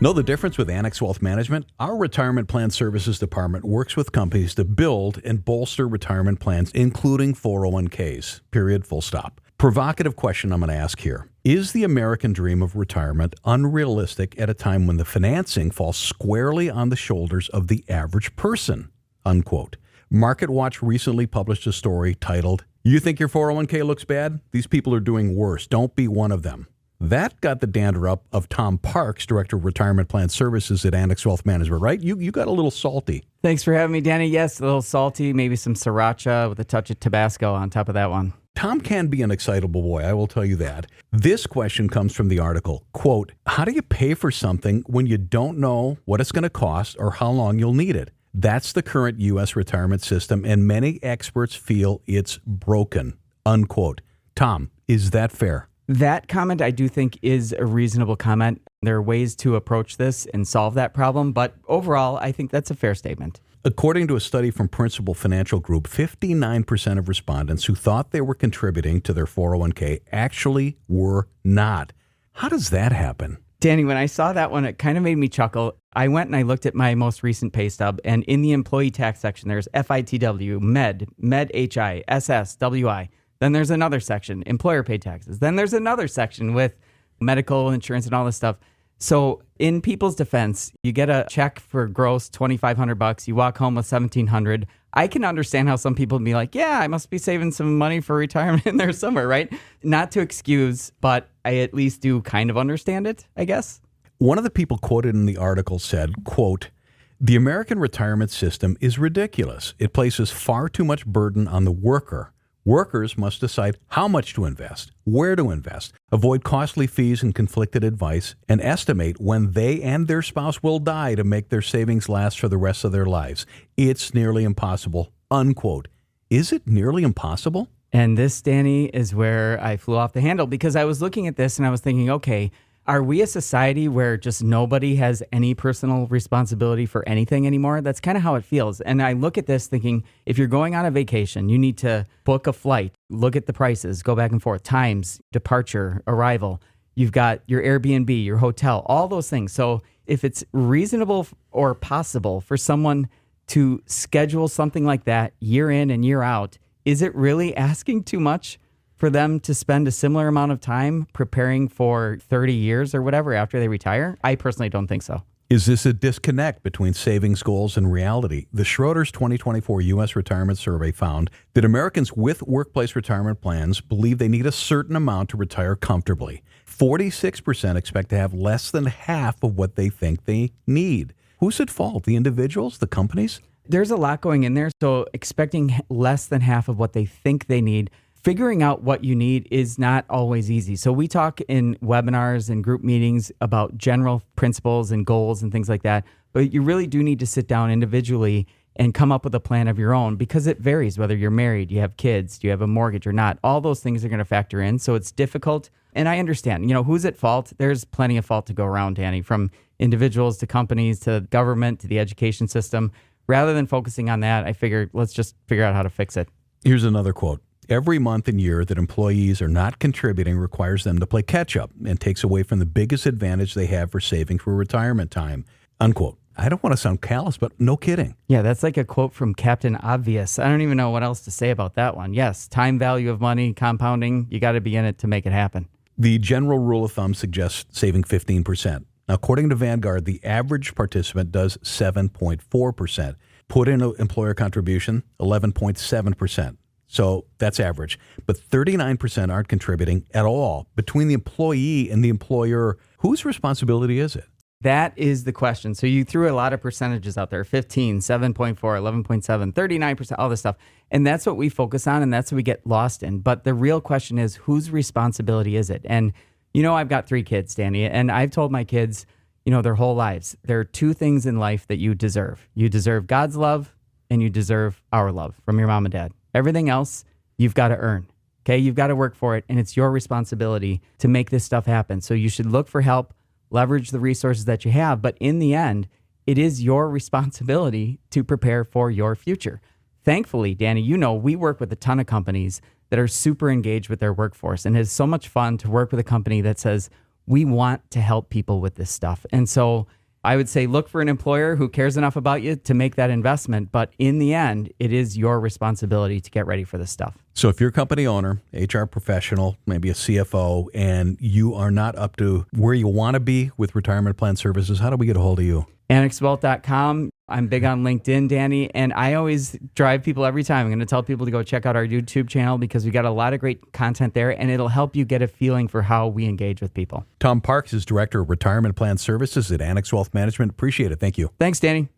Know the difference with Annex Wealth Management? Our retirement plan services department works with companies to build and bolster retirement plans, including 401ks. Period. Full stop. Provocative question I'm going to ask here. Is the American dream of retirement unrealistic at a time when the financing falls squarely on the shoulders of the average person? Unquote. MarketWatch recently published a story titled, "You think your 401k looks bad? These people are doing worse. Don't be one of them." That got the dander up of Tom Parks, Director of Retirement Plan Services at Annex Wealth Management, right? You got a little salty. Thanks for having me, Danny. Yes, a little salty, maybe some sriracha with a touch of Tabasco on top of that one. Tom can be an excitable boy, I will tell you that. This question comes from the article. Quote, "How do you pay for something when you don't know what it's going to cost or how long you'll need it? That's the current U.S. retirement system, and many experts feel it's broken." Unquote. Tom, is that fair? That comment, I do think, is a reasonable comment. There are ways to approach this and solve that problem, but overall, I think that's a fair statement. According to a study from Principal Financial Group, 59% of respondents who thought they were contributing to their 401k actually were not. How does that happen? Danny, when I saw that one, it kind of made me chuckle. I went and I looked at my most recent pay stub, and in the employee tax section, there's FITW, Med HI, SS, WI. Then there's another section, employer paid taxes. Then there's another section with medical insurance and all this stuff. So in people's defense, you get a check for gross $2,500. You walk home with $1,700. I can understand how some people would be like, yeah, I must be saving some money for retirement in there somewhere, right? Not to excuse, but I at least do kind of understand it, I guess. One of the people quoted in the article said, quote, "The American retirement system is ridiculous. It places far too much burden on the worker. Workers must decide how much to invest, where to invest, avoid costly fees and conflicted advice, and estimate when they and their spouse will die to make their savings last for the rest of their lives. It's nearly impossible." Unquote. Is it nearly impossible? And this, Danny, is where I flew off the handle, because I was looking at this and I was thinking, okay, are we a society where just nobody has any personal responsibility for anything anymore? That's kind of how it feels. And I look at this thinking, if you're going on a vacation, you need to book a flight, look at the prices, go back and forth, times, departure, arrival. You've got your Airbnb, your hotel, all those things. So if it's reasonable or possible for someone to schedule something like that year in and year out, is it really asking too much for them to spend a similar amount of time preparing for 30 years or whatever after they retire? I personally don't think so. Is this a disconnect between savings goals and reality? The Schroders 2024 U.S. Retirement Survey found that Americans with workplace retirement plans believe they need a certain amount to retire comfortably. 46% expect to have less than half of what they think they need. Who's at fault? The individuals? The companies? There's a lot going in there. So expecting less than half of what they think they need. Figuring out what you need is not always easy. So we talk in webinars and group meetings about general principles and goals and things like that. But you really do need to sit down individually and come up with a plan of your own, because it varies whether you're married, you have kids, do you have a mortgage or not. All those things are going to factor in. So it's difficult. And I understand, who's at fault? There's plenty of fault to go around, Danny, from individuals to companies to government to the education system. Rather than focusing on that, I figured let's just figure out how to fix it. Here's another quote. "Every month and year that employees are not contributing requires them to play catch-up and takes away from the biggest advantage they have for saving for retirement time." Unquote. I don't want to sound callous, but no kidding. Yeah, that's like a quote from Captain Obvious. I don't even know what else to say about that one. Yes, time value of money, compounding, you got to be in it to make it happen. The general rule of thumb suggests saving 15%. Now, according to Vanguard, the average participant does 7.4%. Put in an employer contribution, 11.7%. So that's average. But 39% aren't contributing at all. Between the employee and the employer, whose responsibility is it? That is the question. So you threw a lot of percentages out there, 15, 7.4, 11.7, 39%, all this stuff. And that's what we focus on, and that's what we get lost in. But the real question is, whose responsibility is it? And, I've got 3 kids, Danny, and I've told my kids, their whole lives, there are 2 things in life that you deserve. You deserve God's love, and you deserve our love from your mom and dad. Everything else, you've got to earn, okay? You've got to work for it, and it's your responsibility to make this stuff happen. So you should look for help, leverage the resources that you have, but in the end, it is your responsibility to prepare for your future. Thankfully, Danny, we work with a ton of companies that are super engaged with their workforce, and it's so much fun to work with a company that says, we want to help people with this stuff. And so I would say look for an employer who cares enough about you to make that investment. But in the end, it is your responsibility to get ready for this stuff. So if you're a company owner, HR professional, maybe a CFO, and you are not up to where you want to be with retirement plan services, how do we get a hold of you? AnnexWealth.com. I'm big on LinkedIn, Danny, and I always drive people every time. I'm going to tell people to go check out our YouTube channel because we got a lot of great content there, and it'll help you get a feeling for how we engage with people. Tom Parks is Director of Retirement Plan Services at Annex Wealth Management. Appreciate it. Thank you. Thanks, Danny.